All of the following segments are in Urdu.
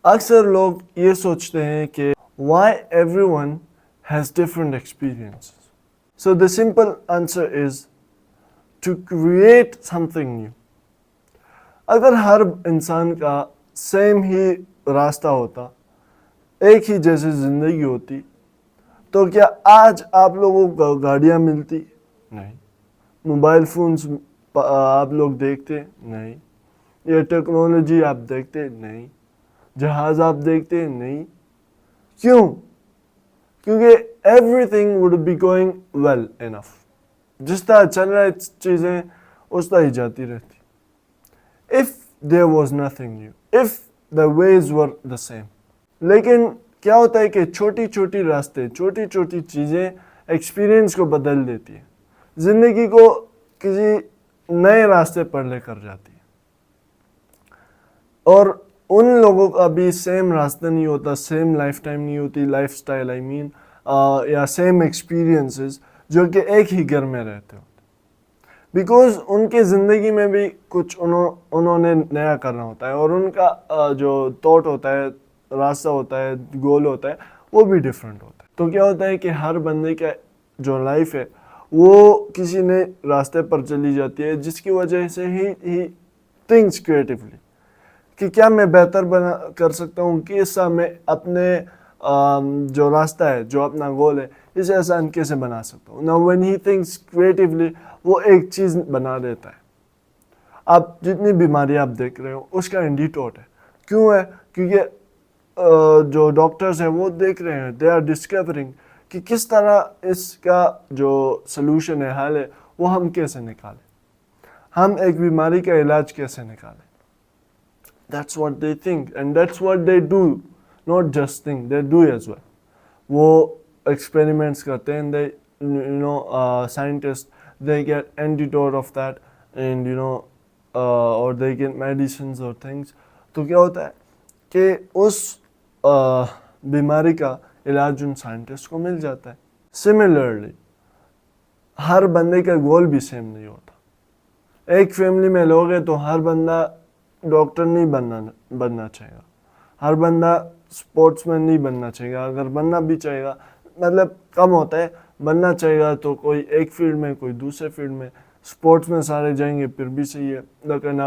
اکثر لوگ یہ سوچتے ہیں کہ why everyone has different experiences. So the simple answer is to create something new. اگر ہر انسان کا سیم ہی راستہ ہوتا، ایک ہی جیسی زندگی ہوتی، تو کیا آج آپ لوگوں کو گاڑیاں ملتی؟ نہیں. موبائل فونز آپ لوگ دیکھتے؟ نہیں. یہ ٹیکنالوجی آپ دیکھتے؟ نہیں. جہاز آپ دیکھتے؟ نہیں. کیوں؟ کیونکہ everything would be going well enough. جس طرح چل رہے چیزیں اس طرح ہی جاتی رہتی. If there was nothing new, if the ways were the same. لیکن کیا ہوتا ہے کہ چھوٹی چھوٹی راستے، چھوٹی چھوٹی چیزیں ایکسپیرئنس کو بدل دیتی ہیں، زندگی کو کسی نئے راستے پر لے کر جاتی ہے. اور ان لوگوں کا بھی سیم راستہ نہیں ہوتا، سیم لائف ٹائم نہیں ہوتی، لائف سٹائل یا سیم ایکسپیرینسز جو کہ ایک ہی گھر میں رہتے ہوتے. بیکاز ان کے زندگی میں بھی کچھ انہوں نے نیا کرنا ہوتا ہے، اور ان کا جو تھاٹ ہوتا ہے، راستہ ہوتا ہے، گول ہوتا ہے، وہ بھی ڈفرینٹ ہوتا ہے. تو کیا ہوتا ہے کہ ہر بندے کا جو لائف ہے وہ کسی نئے راستے پر چلی جاتی ہے، جس کی وجہ سے ہی تھنکس کریٹیولی کہ کیا میں بہتر کر سکتا ہوں، کہ اس سے میں اپنے جو راستہ ہے، جو اپنا گول ہے، اسے آسان کیسے بنا سکتا ہوں. Now when he thinks creatively وہ ایک چیز بنا دیتا ہے. آپ جتنی بیماری آپ دیکھ رہے ہو اس کا اینٹیڈوٹ ہے. کیوں ہے؟ کیونکہ جو ڈاکٹرز ہیں وہ دیکھ رہے ہیں، دے آر ڈسکورنگ کہ کس طرح اس کا جو سلوشن ہے، حل ہے، وہ ہم کیسے نکالیں، ہم ایک بیماری کا علاج کیسے نکالیں. That's what they think and that's what they do. Not just think, they do as well. وہ experiments کرتے ہیں, they scientists, they get antidote of that and or they get medicines or things. تو کیا ہوتا ہے کہ اس بیماری کا علاج ان سائنٹسٹ کو مل جاتا ہے. Similarly, ہر بندے کا گول بھی سیم نہیں ہوتا. ایک فیملی میں لوگ ہیں تو ہر بندہ ڈاکٹر نہیں بننا چاہے گا، ہر بندہ اسپورٹس مین نہیں بننا چاہیے گا. اگر بننا بھی چاہے گا مطلب کم ہوتا ہے، بننا چاہیے گا تو کوئی ایک فیلڈ میں، کوئی دوسرے فیلڈ میں. اسپورٹس میں سارے جائیں گے پھر بھی صحیح ہے، لیکن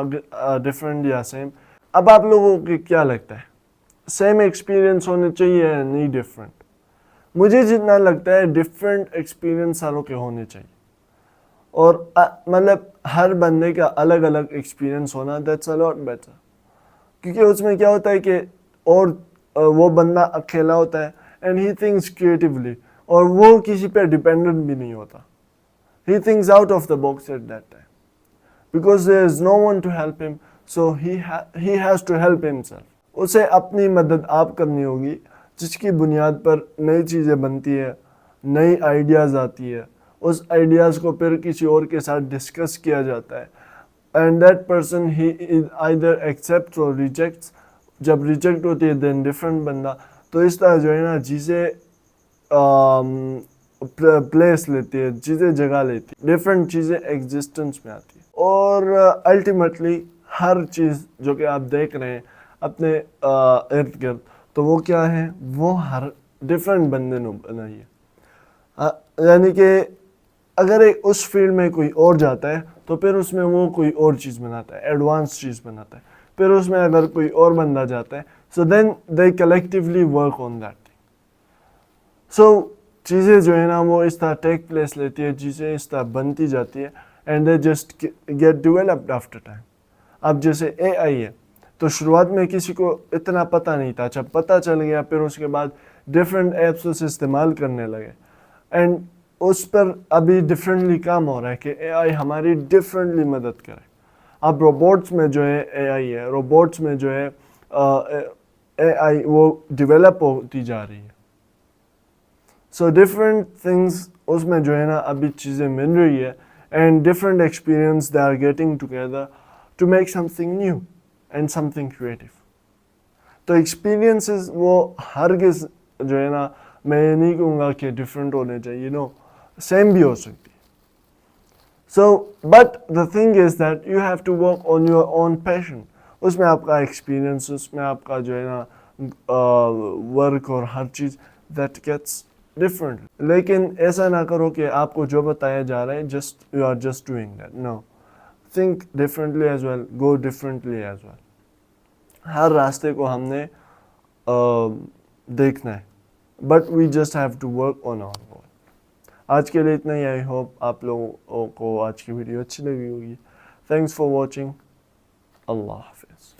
ڈفرینٹ یا سیم. اب آپ لوگوں کو کیا لگتا ہے، سیم ایکسپیرئنس ہونے چاہیے یا نہیں ڈفرینٹ؟ مجھے جتنا لگتا ہے ڈفرینٹ ایکسپیرئنس ساروں کے ہونے چاہیے، اور مطلب ہر بندے کا الگ الگ ایکسپیرئنس ہونا دیٹس اے لاٹ بیٹر. کیونکہ اس میں کیا ہوتا ہے کہ اور وہ بندہ اکیلا ہوتا ہے اینڈ ہی تھنکس کریٹیولی، اور وہ کسی پہ ڈپینڈنٹ بھی نہیں ہوتا. He thinks out of the box at that time because there is no one to help him, so he has to help himself. اسے اپنی مدد آپ کرنی ہوگی، جس کی بنیاد پر نئی چیزیں بنتی ہے، نئی آئیڈیاز آتی ہے. اس آئیڈیاز کو پھر کسی اور کے ساتھ ڈسکس کیا جاتا ہے and that person he either accepts or rejects. جب ریجیکٹ ہوتی ہے دین ڈفرینٹ بندہ. تو اس طرح جو ہے نا چیزیں پلیس لیتی ہے، چیزیں جگہ لیتی ہے، ڈفرینٹ چیزیں ایگزسٹنس میں آتی ہیں. اور الٹیمیٹلی ہر چیز جو کہ آپ دیکھ رہے ہیں اپنے ارد گرد، تو وہ کیا ہے، وہ ہر ڈفرینٹ بندے نے بنائی ہے. یعنی کہ اگر اس فیلڈ میں کوئی اور جاتا ہے تو پھر اس میں وہ کوئی اور چیز بناتا ہے، ایڈوانس چیز بناتا ہے. پھر اس میں اگر کوئی اور بندہ جاتا ہے، so then they collectively work on that thing. So چیزیں جو ہے نا وہ اس طرح ٹیک پلیس لیتی ہے، چیزیں اس طرح بنتی جاتی ہے and they just get developed after time. اب جیسے اے آئی ہے، تو شروعات میں کسی کو اتنا پتہ نہیں تھا، جب پتہ چل گیا پھر اس کے بعد ڈفرینٹ ایپس اسے استعمال کرنے لگے اینڈ اس پر ابھی ڈفرینٹلی کام ہو رہا ہے کہ اے آئی ہماری ڈفرینٹلی مدد کرے. اب روبوٹس میں جو ہے اے آئی ہے، روبوٹس میں جو ہے اے آئی وہ ڈیولپ ہوتی جا رہی ہے. سو ڈفرینٹ تھنگس اس میں جو ہے نا ابھی چیزیں مل رہی ہے and different experience they are getting together to make something new and something creative. تو ایکسپیرئنسز وہ ہرگز جو ہے نا میں یہ نہیں کہوں گا کہ ڈفرینٹ ہونے چاہیے، سیم بھی ہو سکتی. So but the thing is that you have to work on your own passion. اس میں آپ کا ایکسپیرئنس، اس میں آپ کا جو ہے نا ورک اور ہر چیز دیٹ گیٹس ڈفرنٹ. لیکن ایسا نہ کرو کہ آپ کو جو بتایا جا رہا ہے just you are just doing that. No, think differently as well, go differently as well. ہر راستے کو ہم نے دیکھنا ہے, but we just have to work on our goal. آج کے لیے اتنا ہی. آئی ہوپ آپ لوگوں کو آج کی ویڈیو اچھی لگی ہوگی. Thanks for watching. اللہ حافظ.